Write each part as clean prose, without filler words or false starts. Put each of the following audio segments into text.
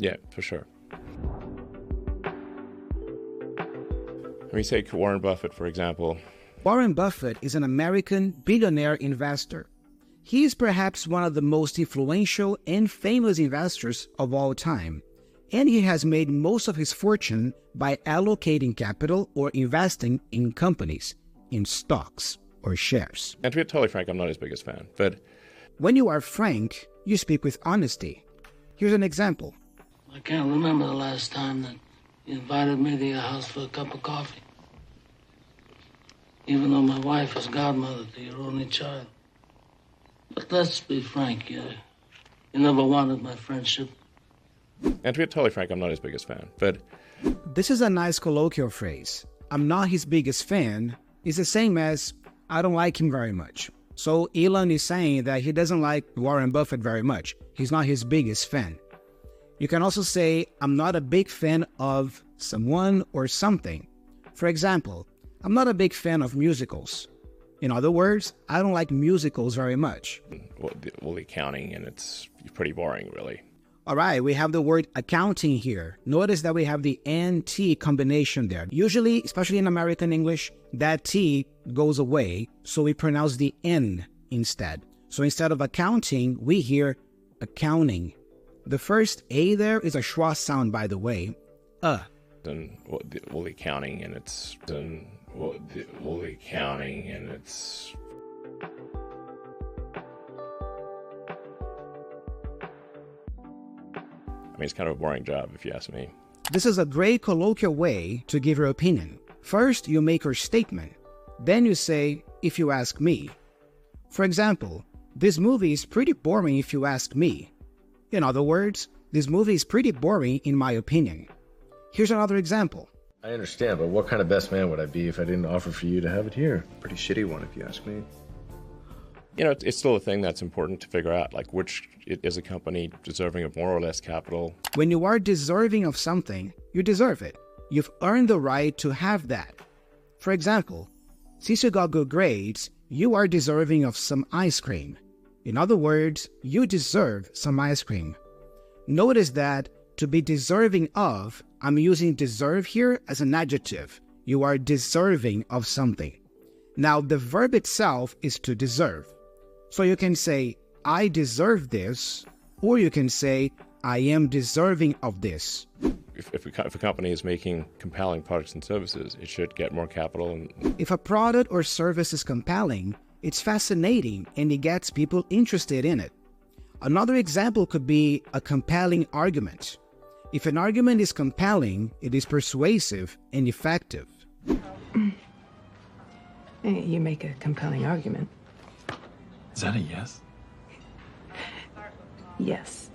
Yeah, for sure. Let me take Warren Buffett, for example. Warren Buffett is an American billionaire investor. He is perhaps one of the most influential and famous investors of all time, and he has made most of his fortune by allocating capital or investing in companies, in stocks or shares. And to be totally frank, I'm not his biggest fan, but... When you are frank, you speak with honesty. Here's an example. I can't remember the last time that you invited me to your house for a cup of coffee. Even though my wife is godmother to your only child. But let's be frank, you never wanted my friendship. And to be totally frank, I'm not his biggest fan, but... This is a nice colloquial phrase. I'm not his biggest fan is the same as I don't like him very much. So Elon is saying that he doesn't like Warren Buffett very much. He's not his biggest fan. You can also say, I'm not a big fan of someone or something. For example, I'm not a big fan of musicals. In other words, I don't like musicals very much. Well, the accounting, and it's pretty boring, really. All right, we have the word accounting here. Notice that we have the and-T combination there. Usually, especially in American English, that T goes away, so we pronounce the N instead. So instead of accounting, we hear accounting. The first A there is a schwa sound, by the way. And the accounting, and it's... the accounting, and it's... I mean, it's kind of a boring job, if you ask me. This is a great colloquial way to give your opinion. First, you make your statement. Then you say, if you ask me. For example, this movie is pretty boring if you ask me. In other words, this movie is pretty boring in my opinion. Here's another example. I understand, but what kind of best man would I be if I didn't offer for you to have it here? Pretty shitty one, if you ask me. You know, it's still a thing that's important to figure out, like which is a company deserving of more or less capital. When you are deserving of something, you deserve it. You've earned the right to have that. For example, since you got good grades, you are deserving of some ice cream. In other words, you deserve some ice cream. Notice that to be deserving of, I'm using deserve here as an adjective. You are deserving of something. Now, the verb itself is to deserve. So you can say, I deserve this, or you can say, I am deserving of this. If a company is making compelling products and services, it should get more capital. And if a product or service is compelling, it's fascinating and it gets people interested in it. Another example could be a compelling argument. If an argument is compelling, it is persuasive and effective. You make a compelling argument. Is that a yes? Yes.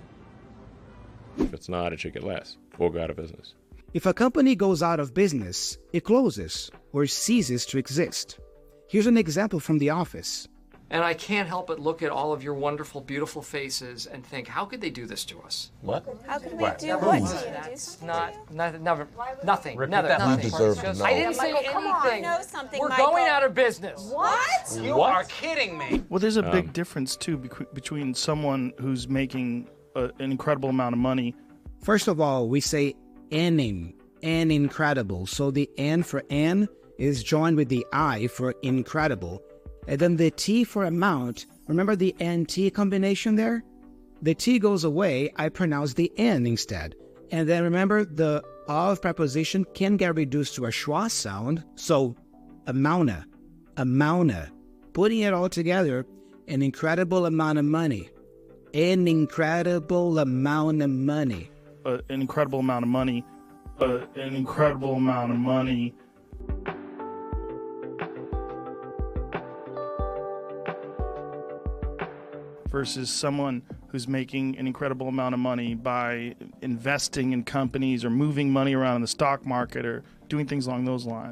If it's not, it should get less or go out of business. If a company goes out of business, it closes or ceases to exist. Here's an example from The Office. And I can't help but look at all of your wonderful, beautiful faces and think, how could they do this to us? What? How could we do what? That's nothing. Repeat Nothing. that. Nothing. You deserve to know. I didn't say Michael, come on. anything. Know something, We're Michael. going out of business. What? You are kidding me. Well, there's a big difference, too, between someone who's making an incredible amount of money. First of all, we say N incredible. So the N for N is joined with the I for incredible. And then the T for amount, remember the N-T combination there? The T goes away, I pronounce the N instead. And then remember the of preposition can get reduced to a schwa sound. So amounta. Putting it all together, an incredible amount of money. An incredible amount of money. An incredible amount of money. An incredible amount of money. Versus someone who's making an incredible amount of money by investing in companies or moving money around in the stock market or doing things along those lines.